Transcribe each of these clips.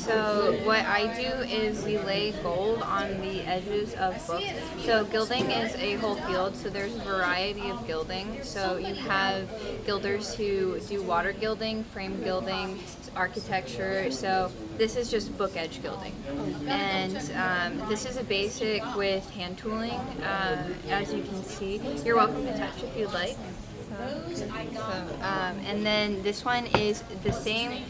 So what I do is we lay gold on the edges of books. So gilding is a whole field, so there's a variety of gilding. So you have gilders who do water gilding, frame gilding, architecture. So this is just book edge gilding. And this is a basic with hand tooling, as you can see. You're welcome to touch if you'd like. And then this one is the same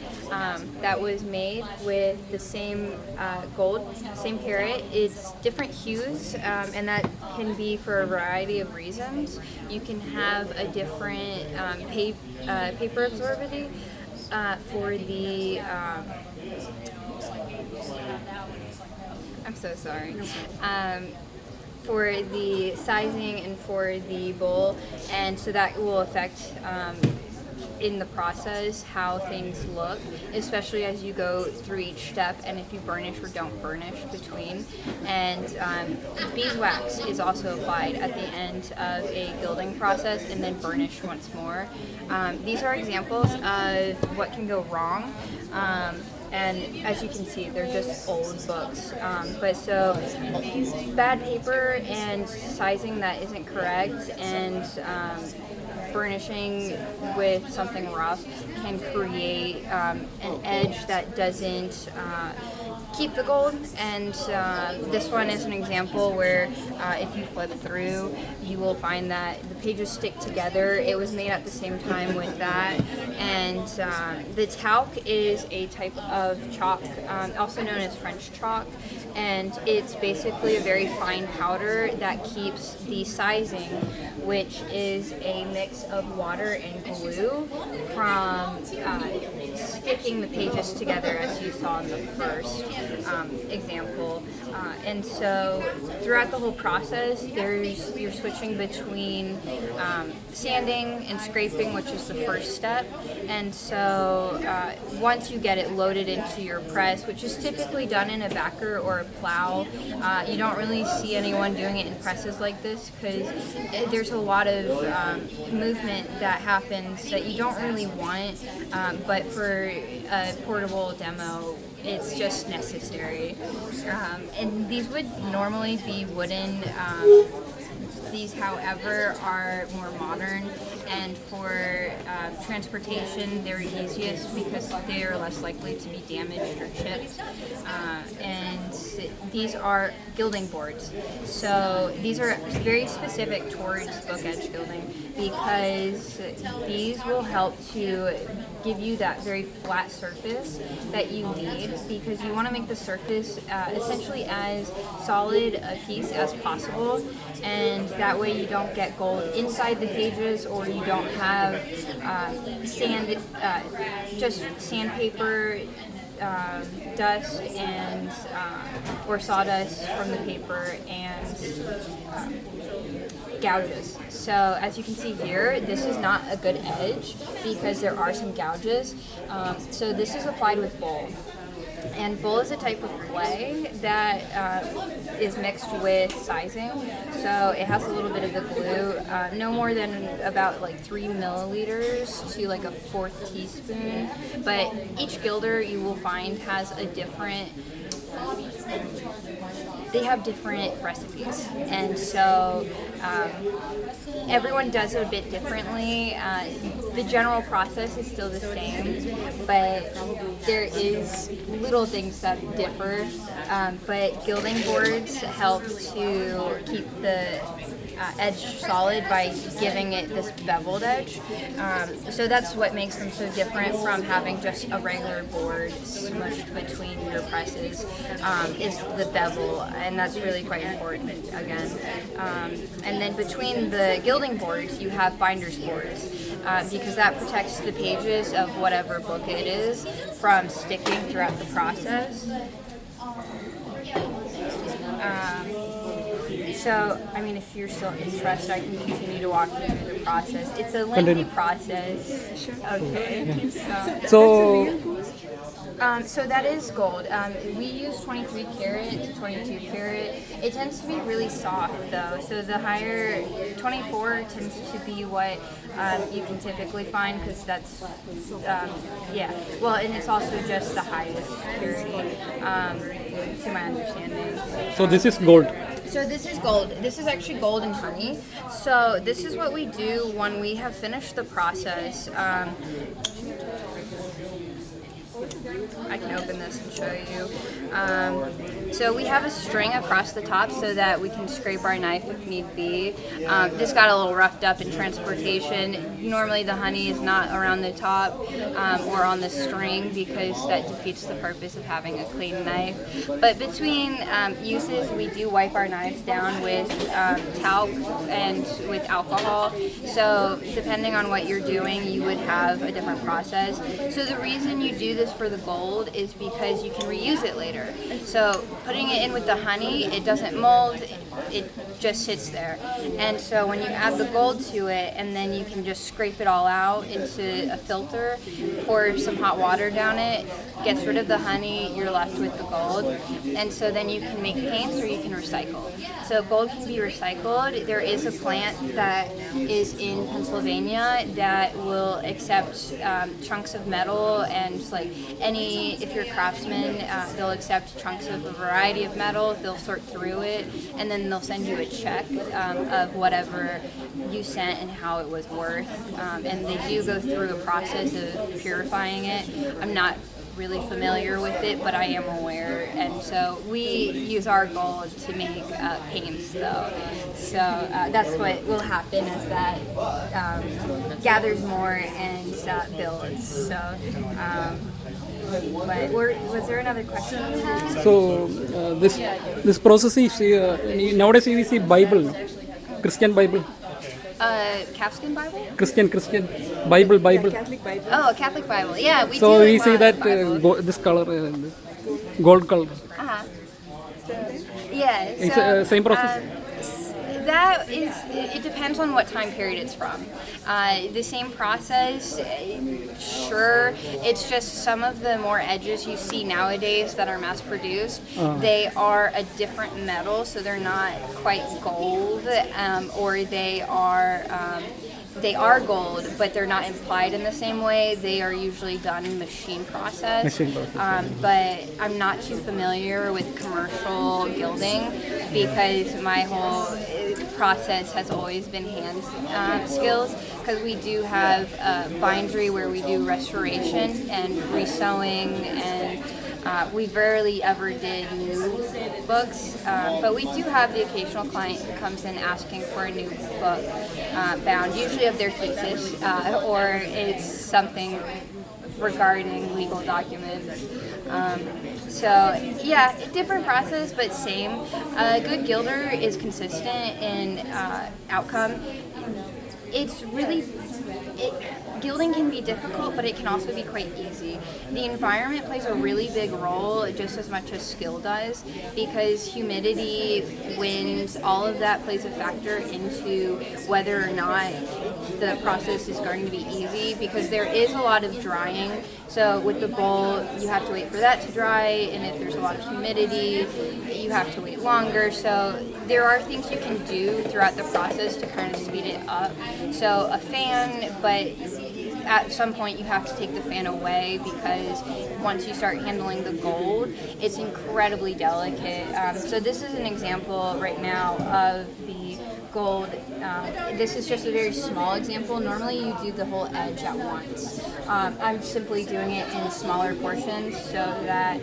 that was made with the same gold, same carat. It's different hues, and that can be for a variety of reasons. You can have a different paper absorbability for the. I'm so sorry. For the sizing and for the bowl, and so that will affect in the process how things look, especially as you go through each step, and if you burnish or don't burnish between. And beeswax is also applied at the end of a gilding process and then burnished once more. These are examples of what can go wrong. And as you can see, they're just old books. But so bad paper and sizing that isn't correct, and burnishing with something rough can create an edge that doesn't keep the gold. And this one is an example where if you flip through, you will find that the pages stick together. It was made at the same time with that. And the talc is a type of chalk, also known as French chalk, and it's basically a very fine powder that keeps the sizing, which is a mix of water and glue, from sticking the pages together, as you saw in the first example. And so throughout the whole process, you're switching between sanding and scraping, which is the first step. And so once you get it loaded into your press, which is typically done in a backer or a plow, you don't really see anyone doing it in presses like this because there's a lot of movement that happens that you don't really want, but for a portable demo, it's just necessary. And these would normally be wooden. These, however, are more modern, and for transportation, they're easiest because they are less likely to be damaged or chipped. And these are gilding boards. So these are very specific towards book edge gilding because these will help to give you that very flat surface that you need, because you want to make the surface essentially as solid a piece as possible, and that way you don't get gold inside the pages, or you don't have just sandpaper dust and or sawdust from the paper and gouges. So as you can see here, this is not a good edge because there are some gouges. So this is applied with bowl. And bowl is a type of clay that is mixed with sizing. So it has a little bit of the glue, no more than about like 3 milliliters to like a 1/4 teaspoon. But each gilder you will find has a different, they have different recipes. And so everyone does it a bit differently. The general process is still the same, but there is little things that differ. But gilding boards help to keep the edge solid by giving it this beveled edge. So that's what makes them so different from having just a regular board smushed between your presses, is the bevel, and that's really quite important again. And then between the gilding boards you have binder's boards, because that protects the pages of whatever book it is from sticking throughout the process. So, I mean, if you're still interested, I can continue to walk you through the process. It's a lengthy process. Okay. So, So that is gold. We use 23 karat to 22 karat. It tends to be really soft though. So the higher 24 tends to be what you can typically find because that's, yeah. Well, and it's also just the highest purity, to my understanding. So this is gold. So this is gold. This is actually gold and honey. So this is what we do when we have finished the process. I can open this and show you. So we have a string across the top so that we can scrape our knife if need be. This got a little roughed up in transportation. Normally the honey is not around the top or on the string because that defeats the purpose of having a clean knife. But between uses, we do wipe our knives down with talc and with alcohol. So depending on what you're doing, you would have a different process. So the reason you do this for the gold is because you can reuse it later. So putting it in with the honey, it doesn't mold, it just sits there. And so when you add the gold to it, and then you can just scrape it all out into a filter, pour some hot water down it, gets rid of the honey, you're left with the gold. And so then you can make paints or you can recycle. So gold can be recycled. There is a plant that is in Pennsylvania that will accept chunks of metal and like if you're a craftsman, they'll accept chunks of a variety of metal, they'll sort through it, and then they'll send you a check of whatever you sent and how it was worth. And they do go through a process of purifying it. I'm not really familiar with it, but I am aware, and so we use our gold to make paints though. So that's what will happen as that gathers more and builds. So but was there another question you had? So this process is nowadays we see Bible, Christian Bible. Calfskin Bible? Christian Bible. Catholic Bible. Oh, a Catholic Bible. Yeah, we do. So we see that Bibles. this color, gold color. Yeah. It's So, same process. that is, it depends on what time period it's from. The same process, sure, it's just some of the more edges you see nowadays that are mass produced, they are a different metal, so they're not quite gold, or they are gold, but they're not implied in the same way. They are usually done in machine process. But I'm not too familiar with commercial gilding because my whole process has always been hand skills, because we do have a bindery where we do restoration and resewing, and we rarely ever did new books, but we do have the occasional client who comes in asking for a new book bound, usually of their thesis, or it's something regarding legal documents. So yeah, different process, but same. A good gilder is consistent in outcome. It's really, gilding can be difficult, but it can also be quite easy. The environment plays a really big role just as much as skill does, because humidity, winds, all of that plays a factor into whether or not the process is going to be easy, because there is a lot of drying. So with the bowl, you have to wait for that to dry, and if there's a lot of humidity, you have to wait longer. So there are things you can do throughout the process to kind of speed it up. So a fan, but at some point you have to take the fan away, because once you start handling the gold, it's incredibly delicate. So this is an example right now of the gold. This is just a very small example. Normally you do the whole edge at once. I'm simply doing it in smaller portions so that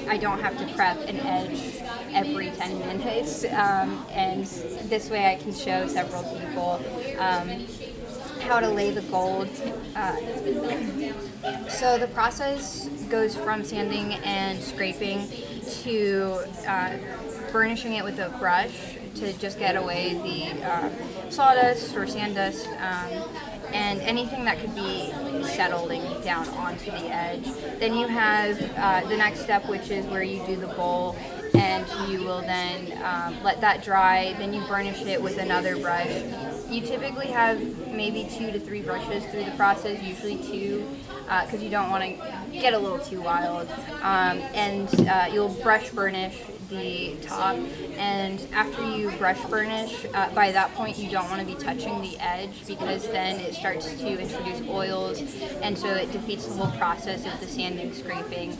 I don't have to prep an edge every 10 minutes. And this way I can show several people how to lay the gold. So the process goes from sanding and scraping to burnishing it with a brush to just get away the sawdust or sand dust and anything that could be settling down onto the edge. Then you have the next step, which is where you do the bowl, and you will then let that dry. Then you burnish it with another brush You typically have maybe 2 to 3 brushes through the process, usually 2, because you don't want to get a little too wild. You'll brush burnish the top, and after you brush burnish, by that point you don't want to be touching the edge, because then it starts to introduce oils, and so it defeats the whole process of the sanding scraping,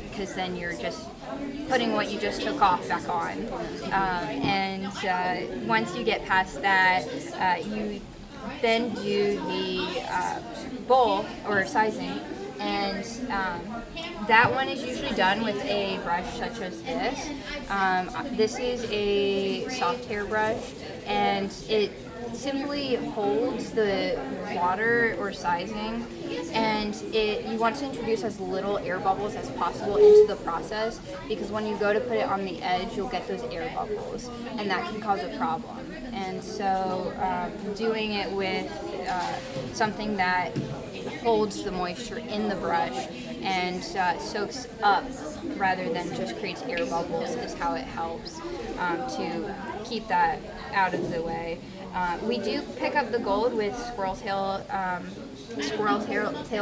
because then you're just putting what you just took off back on. Once you get past that, you then do the bowl or sizing, and that one is usually done with a brush such as this. This is a soft hair brush, and it simply holds the water or sizing, and you want to introduce as little air bubbles as possible into the process, because when you go to put it on the edge, you'll get those air bubbles, and that can cause a problem. And so doing it with something that holds the moisture in the brush and soaks up rather than just creates air bubbles is how it helps to keep that out of the way. We do pick up the gold with squirrel tail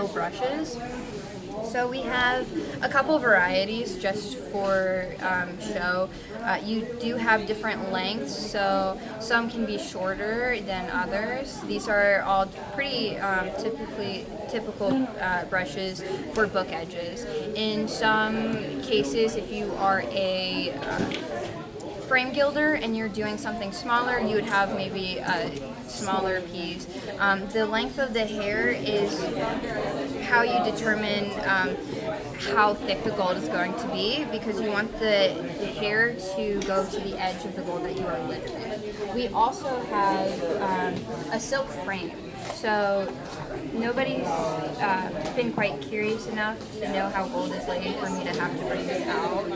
brushes. So we have a couple varieties just for show. You do have different lengths, so some can be shorter than others. These are all pretty typical brushes for book edges. In some cases, if you are a frame gilder and you're doing something smaller, you would have maybe a smaller piece. The length of the hair is how you determine how thick the gold is going to be, because you want the hair to go to the edge of the gold that you are lifting. We also have a silk frame. So nobody's been quite curious enough to know how gold is laid for me to have to bring this out.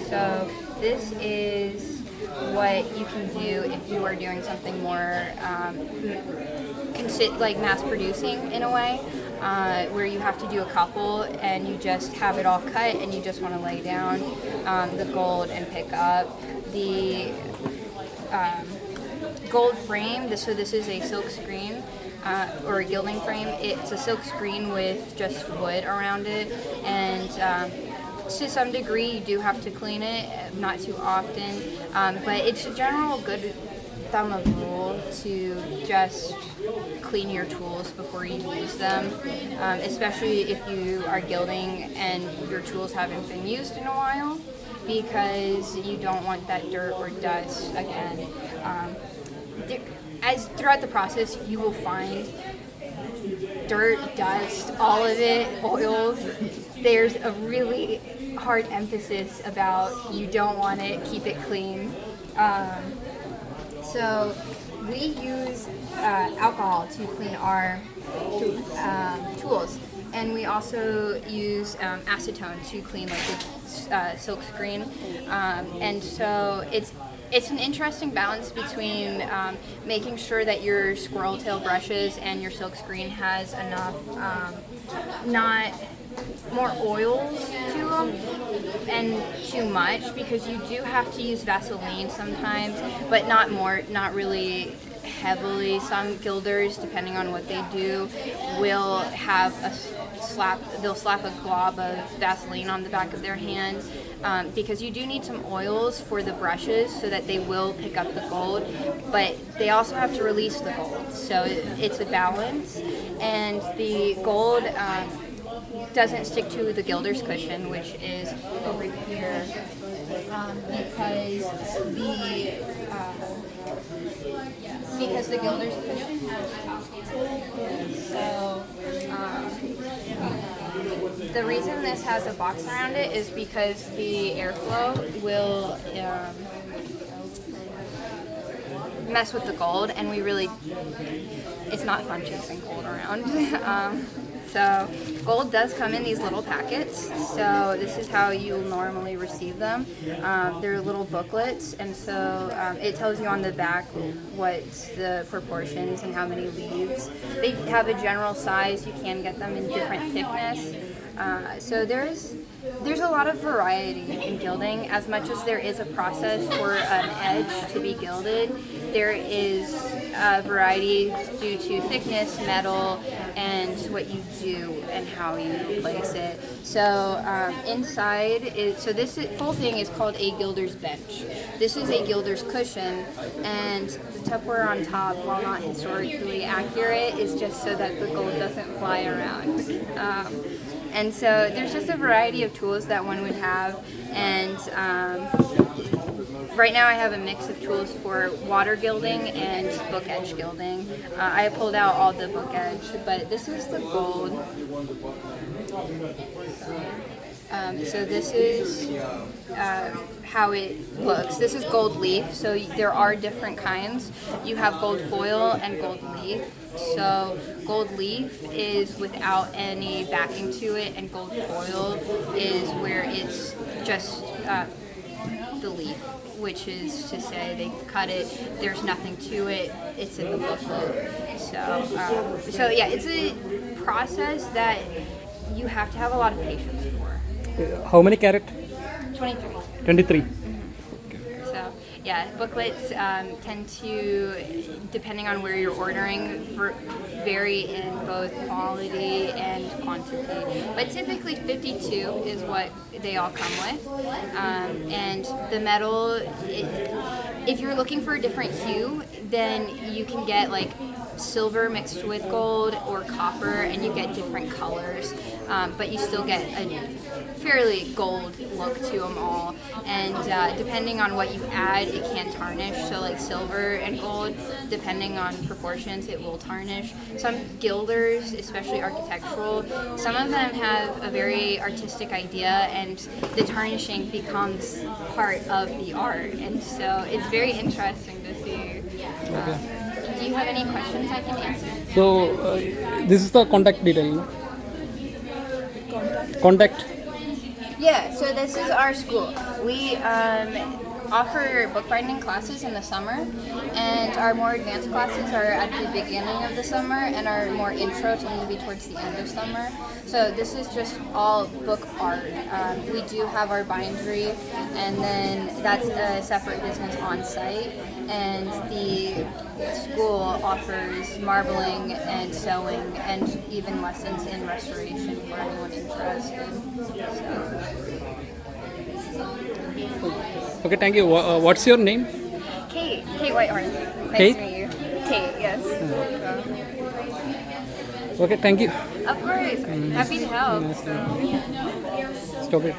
So this is what you can do if you are doing something more like mass producing in a way, where you have to do a couple and you just have it all cut and you just want to lay down the gold and pick up the gold frame. So this is a silk screen or a gilding frame. It's a silk screen with just wood around it, and to some degree you do have to clean it, not too often, but it's a general good thumb of rule to just clean your tools before you use them, especially if you are gilding and your tools haven't been used in a while, because you don't want that dirt or dust again. As throughout the process you will find dirt, dust, all of it, oils. There's a really hard emphasis about you don't want it, keep it clean. So we use alcohol to clean our tools, and we also use acetone to clean like the silk screen, and so it's an interesting balance between making sure that your squirrel tail brushes and your silk screen has enough not more oils to them and too much, because you do have to use Vaseline sometimes, but not really heavily. Some gilders, depending on what they do, will have they'll slap a glob of Vaseline on the back of their hand, because you do need some oils for the brushes so that they will pick up the gold, but they also have to release the gold. So it's a balance, and the gold doesn't stick to the gilder's cushion, which is over here, because the gilder's cushion has so the reason this has a box around it is because the airflow will mess with the gold, and it's not fun chasing gold around. So gold does come in these little packets, so this is how you'll normally receive them. They're little booklets, and so it tells you on the back what's the proportions and how many leaves. They have a general size. You can get them in different thickness. So there's a lot of variety in gilding. As much as there is a process for an edge to be gilded, there is a variety due to thickness, metal, and what you do and how you place it. So inside is, so this full thing is called a gilder's bench. This is a gilder's cushion, and the Tupperware on top, while not historically accurate, is just so that the gold doesn't fly around. And so there's just a variety of tools that one would have, and right now I have a mix of tools for water gilding and book edge gilding. I pulled out all the book edge, but this is the gold. So this is how it looks. This is gold leaf, so there are different kinds. You have gold foil and gold leaf. So gold leaf is without any backing to it, and gold foil is where it's just the leaf, which is to say they cut it, there's nothing to it, it's in the booklet. So yeah, it's a process that you have to have a lot of patience for. How many carat? 23. 23. So yeah, booklets tend to, depending on where you're ordering, vary in both quality and quantity. But typically 52 is what they all come with. And the metal, if you're looking for a different hue, then you can get like silver mixed with gold or copper, and you get different colors. But you still get a fairly gold look to them all. And depending on what you add, it can tarnish. So like silver and gold, depending on proportions, it will tarnish. Some gilders, especially architectural, some of them have a very artistic idea, and the tarnishing becomes part of the art. And so it's very interesting to see. Do you have any questions I can answer? So this is the contact detail, no? Contact. Yeah, so this is our school. We offer bookbinding classes in the summer, and our more advanced classes are at the beginning of the summer, and our more intro tend to be towards the end of summer. So this is just all book art. We do have our bindery, and then that's a separate business on site, and the school offers marbling and sewing and even lessons in restoration for anyone interested. Okay, thank you. What's your name? Cate Whitehorne. Nice Cate? to meet you. Cate, yes. Okay, thank you. Of course. Happy to help. Stop it.